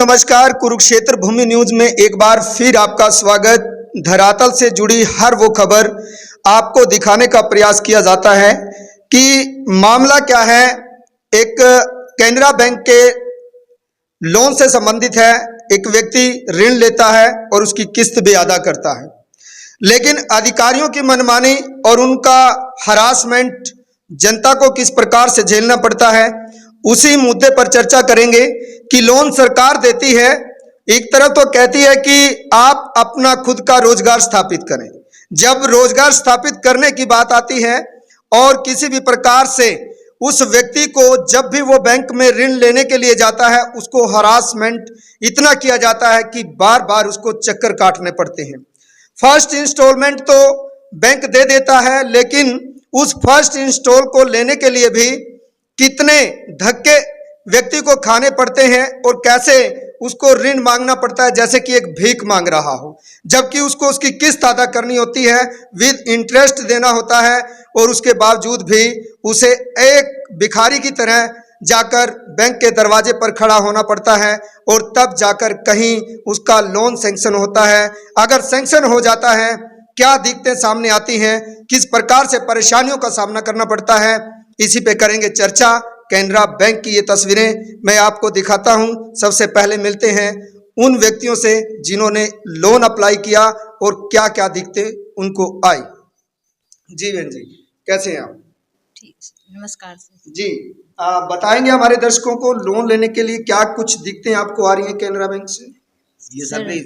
नमस्कार, कुरुक्षेत्र भूमि न्यूज में एक बार फिर आपका स्वागत। धरातल से जुड़ी हर वो खबर आपको दिखाने का प्रयास किया जाता है कि मामला क्या है। एक कैनरा बैंक के लोन से संबंधित है। एक व्यक्ति ऋण लेता है और उसकी किस्त भी अदा करता है, लेकिन अधिकारियों की मनमानी और उनका हरासमेंट जनता को किस प्रकार से झेलना पड़ता है, उसी मुद्दे पर चर्चा करेंगे कि लोन सरकार देती है। एक तरफ तो कहती है कि आप अपना खुद का रोजगार स्थापित करें। जब रोजगार स्थापित करने की बात आती है और किसी भी प्रकार से उस व्यक्ति को जब भी वो बैंक में ऋण लेने के लिए जाता है, उसको हरासमेंट इतना किया जाता है कि बार बार उसको चक्कर काटने पड़ते हैं। फर्स्ट इंस्टॉलमेंट तो बैंक दे देता है, लेकिन उस फर्स्ट इंस्टॉल को लेने के लिए भी कितने धक्के व्यक्ति को खाने पड़ते हैं और कैसे उसको ऋण मांगना पड़ता है जैसे कि एक भीख मांग रहा हो, जबकि उसको उसकी किस्त अदा करनी होती है, विद इंटरेस्ट देना होता है, और उसके बावजूद भी उसे एक भिखारी की तरह जाकर बैंक के दरवाजे पर खड़ा होना पड़ता है और तब जाकर कहीं उसका लोन सैंक्शन होता है। अगर सैंक्शन हो जाता है, क्या दिक्कतें सामने आती हैं, किस प्रकार से परेशानियों का सामना करना पड़ता है, इसी पे करेंगे चर्चा। कैनरा बैंक की ये तस्वीरें मैं आपको दिखाता हूं। सबसे पहले मिलते हैं उन व्यक्तियों से जिन्होंने लोन अप्लाई किया और क्या क्या दिक्कतें उनको आई। जी बहन जी, कैसे हैं आप? ठीक, नमस्कार सर जी, बताएंगे हमारे दर्शकों को लोन लेने के लिए क्या कुछ दिक्कतें आपको आ रही हैं कैनरा बैंक से? ये सर भी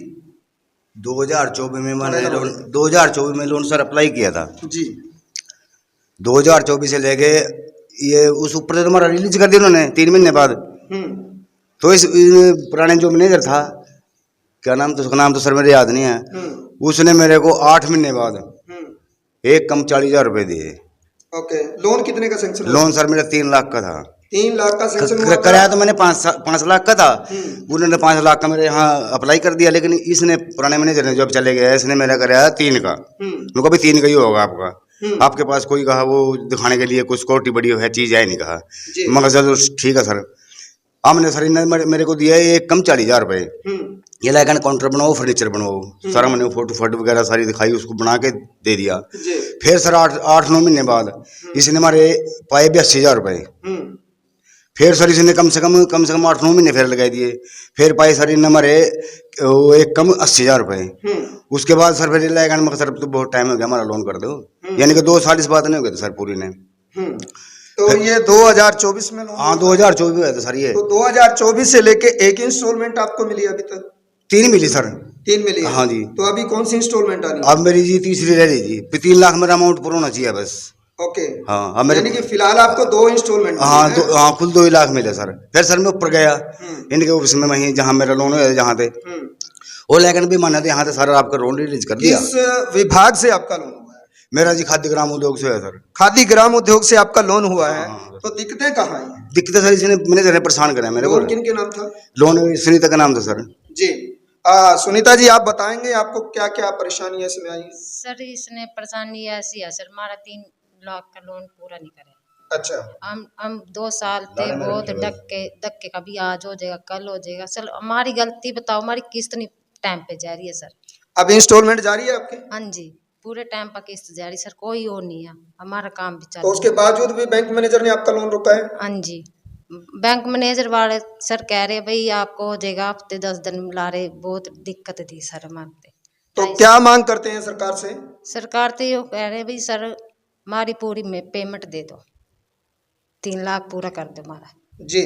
2024 में मैंने लोन 2024 में लोन सर अप्लाई किया था जी। 2024 से लेके ये उस ऊपर से तुम्हारा रिलीज कर दिया उन्होंने 3 महीने बाद। तो इस पुराने जो मैनेजर था, क्या नाम, तो उसका नाम तो सर मेरे याद नहीं है, उसने मेरे को 8 महीने बाद एक कम 40,000 रुपए दिए। ओके, लोन कितने का सैंक्शन? लोन सर मेरा 3 लाख का था। 3 लाख का सैंक्शन हुआ कराया तो मैंने 5 लाख का था। उन्होंने 5 लाख का मेरे यहाँ अप्लाई कर दिया, लेकिन इसने पुराने मैनेजर ने जब चले गया, इसने मेरा कराया 3 का। उनको भी 3 का ही होगा आपका। आपके पास कोई कहा वो दिखाने के लिए कुछ सिक्योरिटी बड़ी है चीज है नहीं कहा, मगर चलो ठीक है सर। हमने सर ने मेरे को दिया एक कम 40,000 रुपए। ये लाइक काउंटर बनाओ, फर्नीचर बनाओ, सारा मैंने फोटो वगैरह सारी दिखाई, उसको बना के दे दिया। फिर सर 8-9 महीने बाद इसने हमारे पाए 82,000 रुपए। फिर सर इसने कम से कम 8-9 महीने फिर लगा दिए। फिर पाए सर इन हमारे एक कम 80,000 रुपए। उसके बाद सर फिर मगर सर तो बहुत टाइम हो गया, हमारा लोन कर दो, यानी कि 2 साल इस बात नहीं हो गए सर पूरी ने। तो ये 2024 में? हाँ 2024 में हुआ था सर ये। तो 2024 से लेके एक इंस्टॉलमेंट आपको मिली अभी तक? 3 मिली सर। 3 मिली? हाँ जी। तो अभी कौन सी इंस्टॉलमेंट आ रही है? अब मेरी जी तीसरी रह रही जी। 3 लाख मेरा अमाउंट पूरा होना चाहिए बस। ओके। हाँ, अब मेरे यानी कि फिलहाल आपको 2 इंस्टॉलमेंट? हाँ खुद 2 लाख मिले सर। फिर सर मैं ऊपर गया इनके ऑफिस में, वहीं जहाँ मेरा लोन है जहाँ थे, वो लेकिन भी माना यहाँ से सारा आपका लोन रिलीज कर दिया। किस विभाग से आपका लोन हुआ है? मेरा जी खाद्य ग्राम उद्योग से है सर। खादी ग्राम उद्योग से आपका लोन हुआ है? तो दिक्कतें कहाँ आई? दिक्कतें सर इसने मैंने परेशान करा मेरे को। लोन किन के नाम था? लोन सुनीता का नाम था सर। जी। सुनीता जी, आप बताएंगे आपको क्या क्या परेशानी इसमें आई? सर इसने परेशानी ऐसी है सर, हमारा 3 लाख का लोन पूरा नहीं करे। अच्छा। हम 2 साल थे, बहुत धक्के कभी आज हो जाएगा कल हो जाएगा। सर हमारी गलती बताओ, हमारी किस्त नहीं टाइम पे जा रही है सर। अब इंस्टॉलमेंट जारी है आपके? हाँ जी, पूरे टाइम पर किस्त जा रही सर, कोई और नहीं है, हमारा काम भी चल। तो उसके बावजूद भी बैंक मैनेजर ने आपका लोन रोका है? हाँ जी, बैंक मैनेजर वाले सर कह रहे भाई आपको हो जाएगा, हफ्ते 10 दिन ला रहे, बहुत दिक्कत थी सर हमारे। तो क्या मांग करते हैं सरकार से? सरकार तो ये कह रहे भाई सर हमारी पूरी में पेमेंट दे दो, 3 लाख पूरा कर दो हमारा। जी।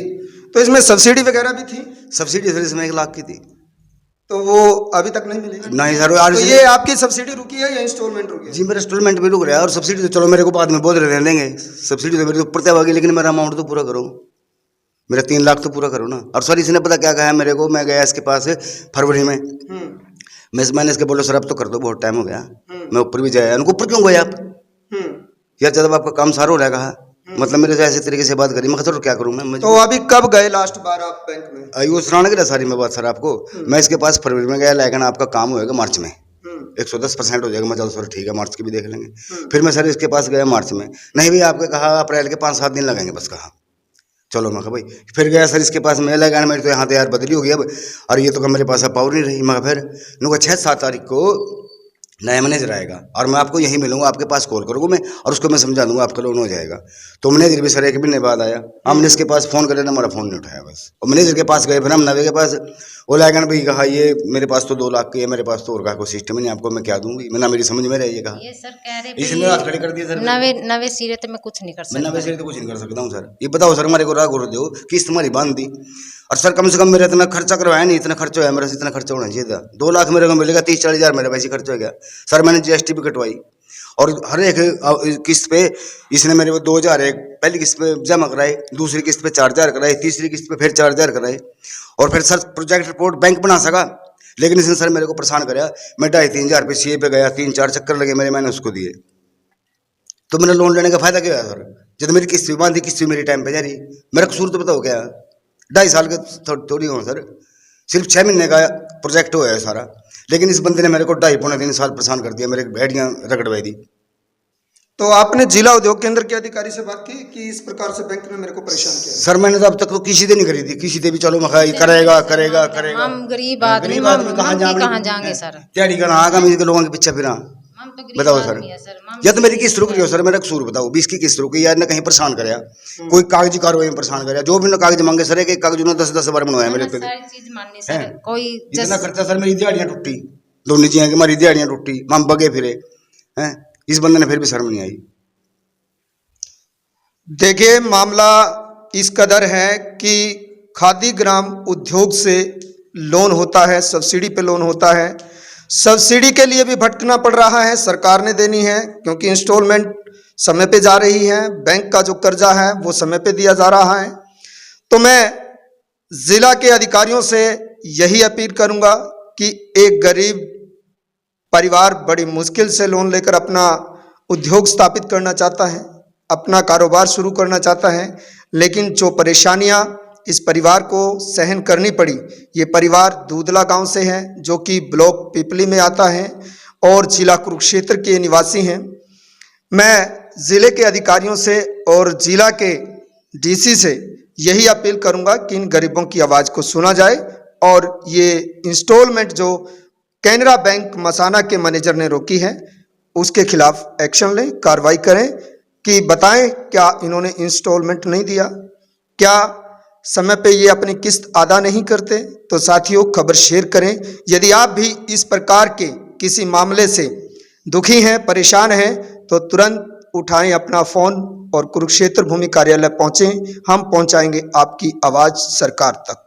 तो इसमें सब्सिडी वगैरह भी थी? सब्सिडी सर इसमें 1 लाख की थी। तो वो अभी तक नहीं मिली? नहीं सर। तो ये आपकी सब्सिडी रुकी है या इंस्टॉलमेंट रुकी है? जी मेरा इंस्टॉलमेंट भी रुक रहा है, और सब्सिडी तो चलो मेरे को बाद में बोल रहे देंगे, सब्सिडी तो मेरे ऊपर तय होगी, लेकिन मेरा अमाउंट तो पूरा करो, मेरा 3 लाख तो पूरा करो ना। और सर इसने पता क्या कहा है मेरे को, मैं गया इसके पास फरवरी में, मैंने इसके बोला सर अब तो कर दो, बहुत टाइम हो गया, मैं ऊपर भी जाया। उनको ऊपर क्यों गए आप यार, जब आपका काम सारा हो रहेगा, मतलब मेरे से ऐसे तरीके से बात करी, मैं सर क्या करूँ मैं। तो अभी कब गए लास्ट बार आप बैंक में? वो सुनाने के सारी मैं बात सर आपको, मैं इसके पास फरवरी में गया, लेकिन आपका काम होएगा मार्च में, 110% हो जाएगा। मैं चलो सर ठीक है, मार्च की भी देख लेंगे। फिर मैं सर इसके पास गया मार्च में, नहीं भैया आपके कहा अप्रैल के 5-7 दिन लगेंगे बस। कहा चलो मैं कहा भाई, फिर गया सर इसके पास, मैं लगा मेरे तो यहाँ तो यार बदली हो गई अब, और ये तो मेरे पास अब पावर नहीं रही। मैं फिर उनको 6-7 तारीख को नया मैनेजर आएगा और मैं आपको यहीं मिलूंगा, आपके पास कॉल करूँगा मैं, और उसको मैं समझा दूंगा, आपका लोन हो जाएगा। तो मैनेजर भी सर 1 महीने बाद आया, हमने इसके पास फ़ोन करे ना, हमारा फ़ोन नहीं उठाया बस। और मैनेजर के पास गए, फिर हम नवे के पास, वो लगा भाई कहा ये मेरे पास तो 2 लाख की है, मेरे पास तो और का कोई सिस्टम नहीं, आपको मैं क्या दूंगी, मैं ना मेरी समझ में रही कहा। ये सर कह रहे इसने हाथ खड़े कर दिया सर, नवे सिरे तो मैं कुछ नहीं कर मैं सकता। नवे से तो कुछ नहीं कर सकता हूँ सर। ये बताओ सर, हमारे को राग हो दो किस्त हमारी बांध दी, और सर कम से कम मेरा इतना खर्चा करवाया नहीं, इतना खर्चा है मेरा, इतना खर्चा होना चाहिए था। 2 लाख मेरे को मिलेगा, 30-40 हज़ार मेरा वैसे खर्च हो गया सर। मैंने GST भी कटवाई, और हर एक किस्त पे इसने मेरे को 2,000 पहली किस्त पे जमा कराए, दूसरी किस्त पे 4,000 कराए, तीसरी किस्त पे फिर 4,000 कराए, और फिर सर प्रोजेक्ट रिपोर्ट बैंक बना सका, लेकिन इसने सर मेरे को परेशान कराया। मैं 2,500-3 हज़ार रुपये CA पे गया, 3-4 चक्कर लगे मेरे, मैंने उसको दिए। तो मेरा लोन लेने का फायदा क्या है सर, जब मेरी किस्त भी बांधी, किस्त भी मेरी टाइम पे जा रही, मेरा कसूर तो बताओ क्या। 2.5 साल के थोड़ी हो सर, सिर्फ 6 महीने का प्रोजेक्ट हुआ है सारा, लेकिन इस बंदे ने मेरे को 2.5-3 साल परेशान कर दिया, मेरे भेड़ियाँ रगड़वाई दी। तो आपने जिला उद्योग केंद्र के अधिकारी से बात की कि इस प्रकार से बैंक ने मेरे को परेशान किया? सर मैंने तो अब तक तो किसी से नहीं करी थी, किसी से भी चलो मैं करेगा करेगा करेगा। हम गरीब आदमी कहाँ जाएंगे सर, दिहाड़ी का ना हम लोगों के पीछे फिर हम तो गरीब बताओ सर, आदमी है सर। या तो मेरी किस्त रुक रही हो सर, मेरा कसूर बताओ, 20 की किस्त रुकी यार, ने कहीं परेशान कराया, कोई कागजी कार्रवाई में परेशान कराया, जो भी ना कागज मांगे सर, एक कागज उन्होंने 10-10 बार बनवाया मेरे पे। सारी चीज माननी सर, कोई इतना खर्चा सर, मेरी दिहाड़ियाँ टूटी, दोनों चीजें की हमारी दिहाड़ियाँ टूटी, हम बगे फिरे हैं, इस बंदे ने फिर भी शर्म नहीं आई। देखिए मामला इस कदर है कि खादी ग्राम उद्योग से लोन होता है, सब्सिडी पे लोन होता है, सब्सिडी के लिए भी भटकना पड़ रहा है, सरकार ने देनी है क्योंकि इंस्टॉलमेंट समय पे जा रही है, बैंक का जो कर्जा है वो समय पे दिया जा रहा है। तो मैं जिला के अधिकारियों से यही अपील करूंगा कि एक गरीब परिवार बड़ी मुश्किल से लोन लेकर अपना उद्योग स्थापित करना चाहता है, अपना कारोबार शुरू करना चाहता है, लेकिन जो परेशानियां इस परिवार को सहन करनी पड़ी, ये परिवार दूधला गांव से है जो कि ब्लॉक पिपली में आता है और जिला कुरुक्षेत्र के निवासी हैं। मैं ज़िले के अधिकारियों से और जिला के DC से यही अपील करूंगा कि इन गरीबों की आवाज़ को सुना जाए और ये इंस्टॉलमेंट जो कैनरा बैंक मसाना के मैनेजर ने रोकी है उसके खिलाफ एक्शन लें, कार्रवाई करें कि बताएं क्या इन्होंने इंस्टॉलमेंट नहीं दिया, क्या समय पे ये अपनी किस्त अदा नहीं करते। तो साथियों खबर शेयर करें। यदि आप भी इस प्रकार के किसी मामले से दुखी हैं, परेशान हैं, तो तुरंत उठाएं अपना फ़ोन और कुरुक्षेत्र भूमि कार्यालय पहुँचें, हम पहुँचाएंगे आपकी आवाज़ सरकार तक।